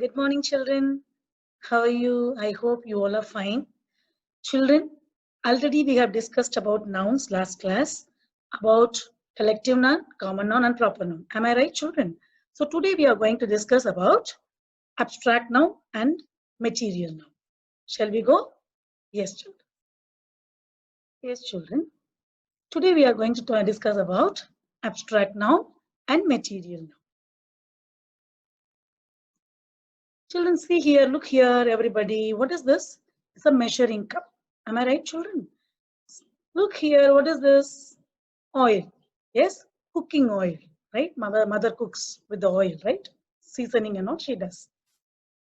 Good morning, children. How are you? I hope you all are fine. Children, already we have discussed about nouns last class, about collective noun, common noun, and proper noun. Am I right, children? So today we are going to discuss about abstract noun and material noun. Shall we go? Yes, children. Yes, children. Today we are going to discuss about abstract noun and material noun. Children, see here, look here, everybody. What is this? It's a measuring cup. Am I right, children? Look here, what is this? Oil. Yes, cooking oil, right? Mother cooks with the oil, right? Seasoning and all she does.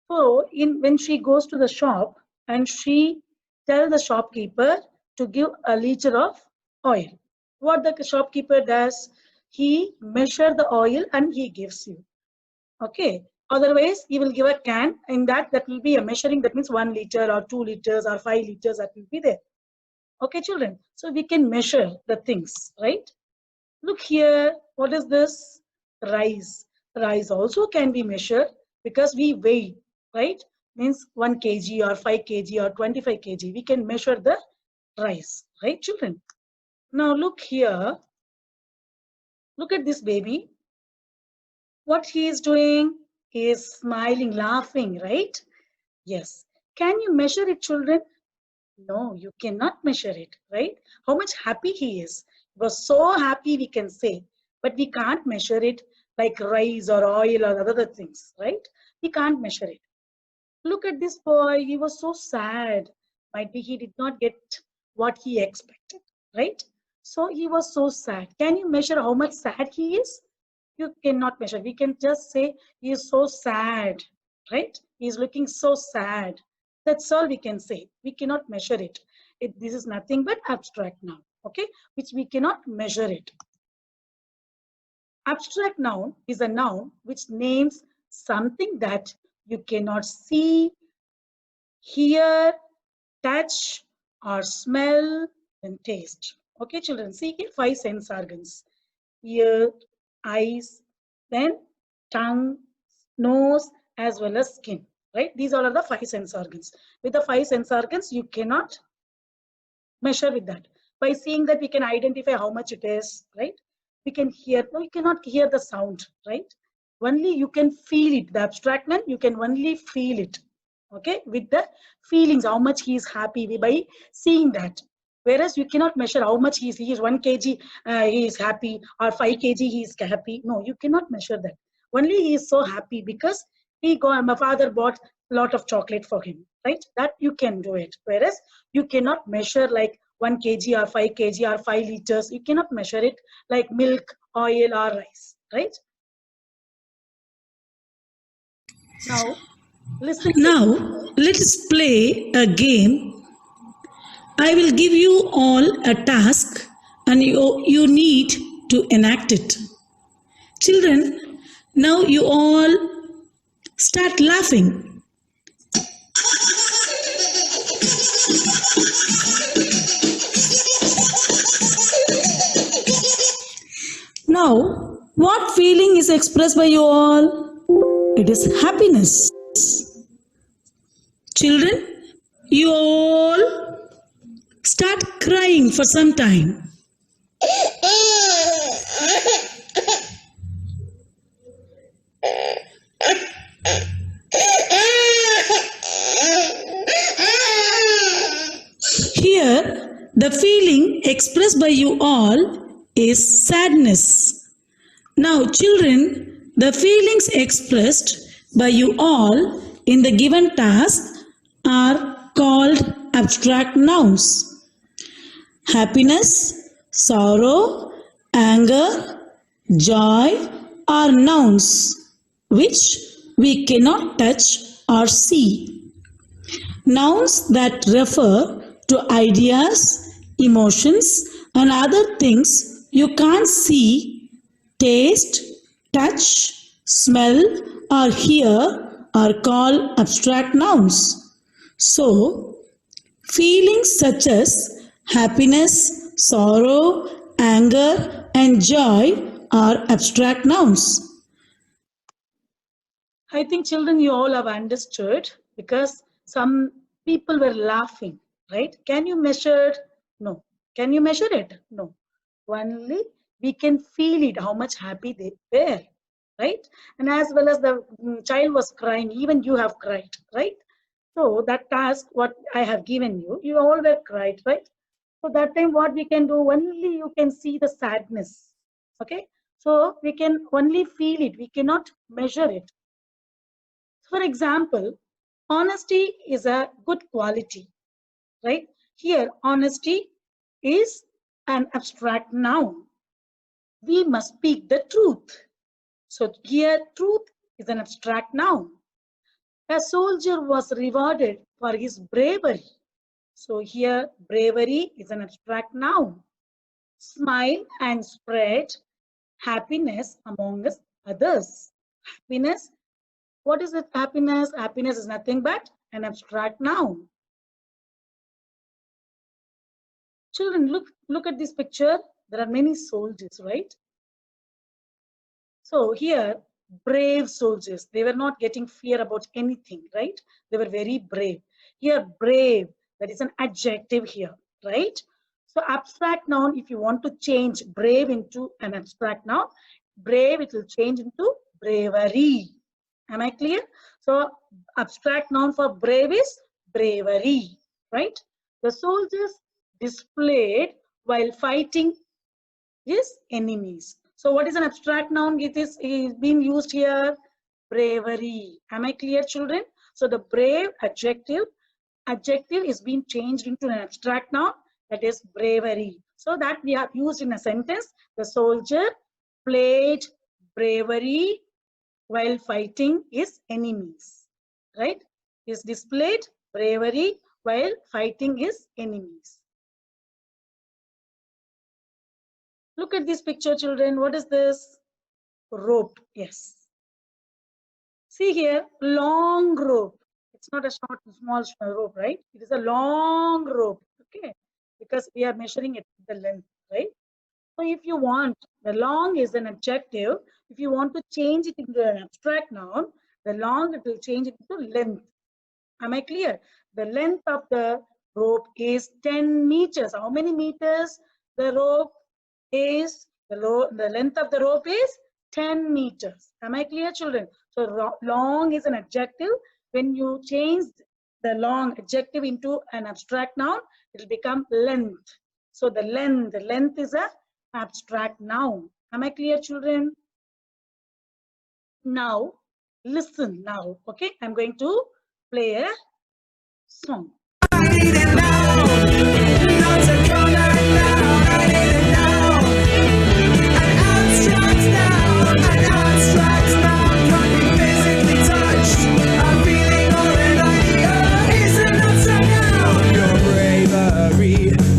So when she goes to the shop and she tells the shopkeeper to give a liter of oil. What the shopkeeper does, he measure the oil and he gives you. Okay. Otherwise, he will give a can. In that will be a measuring. That means 1 liter or 2 liters or 5 liters. That will be there. Okay, children. So we can measure the things, right? Look here. What is this? Rice. Rice also can be measured because we weigh, right? Means 1 kg or 5 kg or 25 kg. We can measure the rice, right, children? Now look here. Look at this baby. What he is doing? He is smiling, laughing, right? Yes. Can you measure it, children? No, you cannot measure it, right? How much happy he is. He was so happy, we can say, but we can't measure it like rice or oil or other things, right? We can't measure it. Look at this boy. He was so sad. Might be he did not get what he expected, right? So he was so sad. Can you measure how much sad he is? You cannot measure. We can just say he is so sad, right? He is looking so sad. That's all we can say. We cannot measure it. This is nothing but abstract noun, okay? Which we cannot measure it. Abstract noun is a noun which names something that you cannot see, hear, touch, or smell and taste. Okay, children, see here 5 sense organs. Ear, eyes, then tongue, nose, as well as skin, right? These all are the 5 sense organs. With the 5 sense organs, you cannot measure with that. By seeing that, we can identify how much it is, right? We can hear, no, you cannot hear the sound, right? Only you can feel it. The abstract one, you can only feel it, okay? With the feelings, how much he is happy by seeing that. Whereas you cannot measure how much he is 1 kg, he is happy, or 5 kg, he is happy. No, you cannot measure that. Only he is so happy because my father bought a lot of chocolate for him, right? That you can do it. Whereas you cannot measure like 1 kg or 5 kg or 5 liters. You cannot measure it like milk, oil, or rice, right? Now, listen. Now, let us play a game. I will give you all a task and you need to enact it. Children, now you all start laughing. Now, what feeling is expressed by you all? It is happiness. Children, you all start crying for some time. Here, the feeling expressed by you all is sadness. Now, children, the feelings expressed by you all in the given task are called abstract nouns. Happiness, sorrow, anger, joy are nouns which we cannot touch or see. Nouns that refer to ideas, emotions, and other things you can't see, taste, touch, smell, or hear are called abstract nouns. So, feelings such as happiness, sorrow, anger, and joy are abstract nouns. I think children, you all have understood because some people were laughing, right? Can you measure? No. Can you measure it? No. Only we can feel it, how much happy they were, right? And as well as the child was crying, even you have cried, right? So that task, what I have given you, you all were cried, right? So that time, what we can do, only you can see the sadness, okay? So we can only feel it, we cannot measure it. For example, honesty is a good quality, right? Here, honesty is an abstract noun. We must speak the truth. So here, truth is an abstract noun. A soldier was rewarded for his bravery. So here, bravery is an abstract noun. Smile and spread happiness among us others. Happiness, what is it? Happiness? Happiness is nothing but an abstract noun. Children, look at this picture. There are many soldiers, right? So here, brave soldiers, they were not getting fear about anything, right? They were very brave. Here, brave, that is an adjective here, right? So abstract noun, if you want to change brave into an abstract noun, brave, it will change into bravery. Am I clear? So abstract noun for brave is bravery, right? The soldiers displayed while fighting his enemies. So what is an abstract noun? It is being used here, bravery. Am I clear, children? So the brave adjective is being changed into an abstract noun, that is bravery. So that we have used in a sentence, the soldier played bravery while fighting his enemies, right? Is displayed bravery while fighting his enemies. Look at this picture, children. What is this? Rope. Yes. See here, long rope. It's not a short, small rope, right? It is a long rope, okay? Because we are measuring it the length, right? So if you want, the long is an adjective. If you want to change it into an abstract noun, the long, it will change it into length. Am I clear? The length of the rope is 10 meters. How many meters? The rope is, the length of the rope is 10 meters. Am I clear, children? So long is an adjective. When you change the long adjective into an abstract noun, it will become length. So the length is a abstract noun. Am I clear, children? Now, listen now, okay? I'm going to play a song.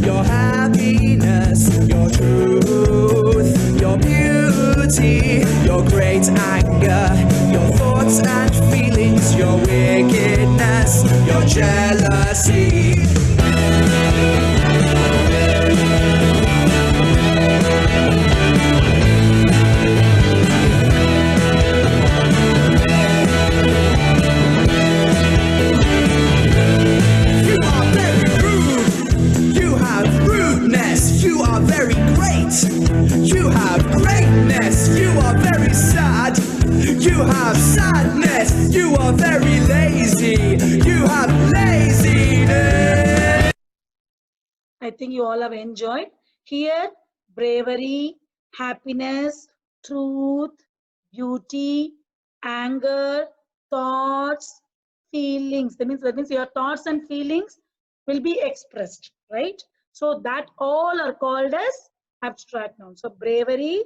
Your happiness, your truth, your beauty, your great anger, your thoughts and feelings, your wickedness, your jealousy. You are very great. You have greatness. You are very sad. You have sadness. You are very lazy. You have laziness. I think you all have enjoyed. Here, bravery, happiness, truth, beauty, anger, thoughts, feelings. That means your thoughts and feelings will be expressed, right? So that all are called as abstract nouns. So bravery,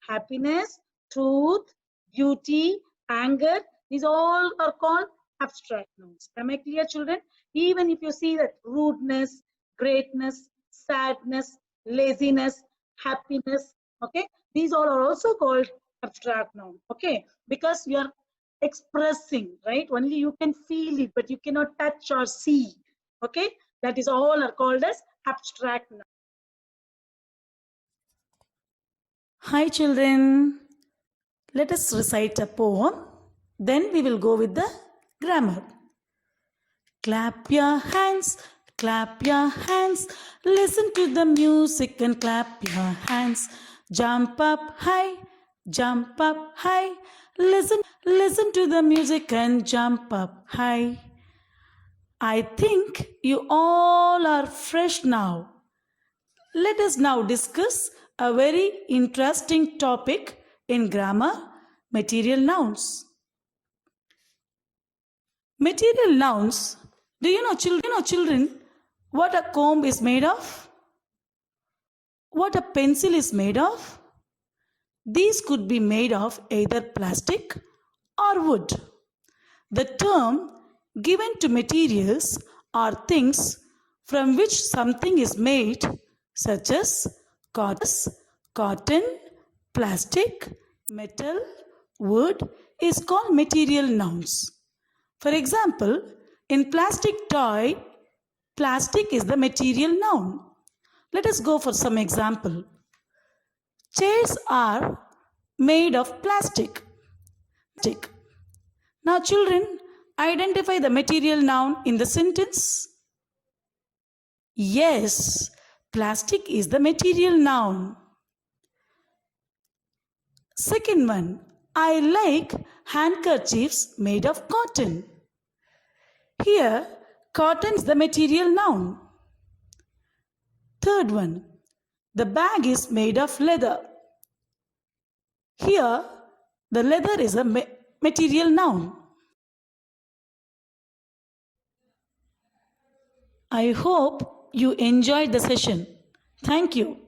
happiness, truth, beauty, anger, these all are called abstract nouns. Am I clear, children? Even if you see that rudeness, greatness, sadness, laziness, happiness, okay, these all are also called abstract noun, okay, because you are expressing, right? Only you can feel it, but you cannot touch or see, okay? That is all are called as abstract noun. Hi children, let us recite a poem. Then we will go with the grammar. Clap your hands, clap your hands. Listen to the music and clap your hands. Jump up high, jump up high. Listen to the music and jump up high. I think you all are fresh now. Let us now discuss a very interesting topic in grammar, material nouns. Material nouns. Do you know children what a comb is made of? What a pencil is made of? These could be made of either plastic or wood. The term given to materials are things from which something is made, such as cotton, plastic, metal, wood is called material nouns. For example, in plastic toy, plastic is the material noun. Let us go for some example. Chairs are made of plastic. Now children, identify the material noun in the sentence. Yes, plastic is the material noun. Second one, I like handkerchiefs made of cotton. Here, cotton is the material noun. Third one, the bag is made of leather. Here, the leather is a material noun. I hope you enjoyed the session. Thank you.